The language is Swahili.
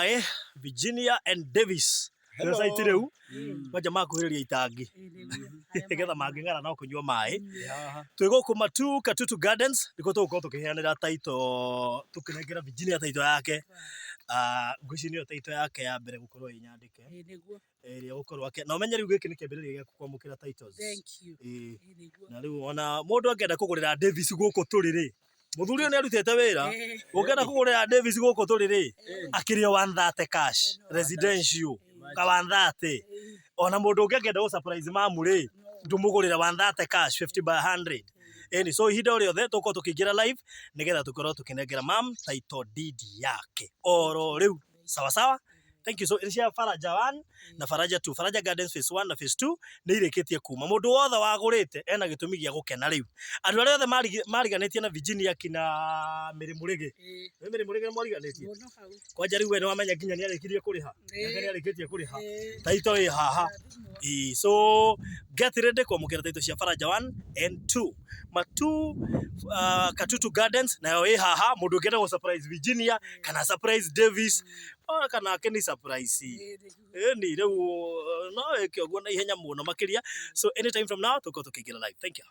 maĩ Virginia and Davis sasa itireu majamaa kuhĩrĩria itangi getha mangĩng'ara no kũnyua maĩ twĩ gũkũ Matu Katutu Gardens nĩkuo tũgũkorwo tũkĩheanĩra taito tũkĩnengera Virginia taito yake ngwĩciria nĩyo taito yake ya mbere gũkorwo ĩnyandĩke ĩrĩa gũkorwo na ũmenye rĩu gĩkĩ nĩ kĩambĩrĩria gĩa kwamũkĩra titles na rĩu ona mũndũ angĩenda kũgũrĩra Davis gũkũ tũrĩ rĩ mũthuri ũyũ nĩ arutĩte wĩra ũngĩenda kũgũrĩra Davis gũkũ tũrĩ rĩ akĩrĩ 130 cash residential ka 130 ona mũndũ ũngĩ angĩenda gũ surprise mamu rĩ ndũmũgũrĩra 130 cash 50 by 100 so ihinda o rĩothe tũkorwo tũkĩingĩra live nĩgetha tũkorwo tũkĩnengera mam title deed yake oro rĩu sawa sawa. Thank you. So cia Faraja 1 na Faraja 2 Faraja Gardens phase 1 na phase 2 nĩ irĩkĩtie kuma mũndũ wothe wagũrĩte ena gĩtũmi gĩa gũkena rĩu andũ arĩa othe mariganĩtie na Virginia kina Mĩrĩ Mũrĩgĩ Mĩrĩ Mũrĩgĩ mariganĩtie kwanja rĩu we nĩ wamenya nginya nĩ arĩkirie kũrĩha nĩ arĩkĩtie kũrĩha taito ĩ haha so get ready kwamũkĩra taito cia Faraja 1 and 2 Matu Katutu Gardens nayo ĩ haha mũndũ ũngĩenda gũ surprise Virginia kana surprise Davis kana akeni surprise ni rĩu no ĩke ũguo na ihenya mũno makĩria so anytime from now tũkorwo tũkĩingĩra live. Thank you.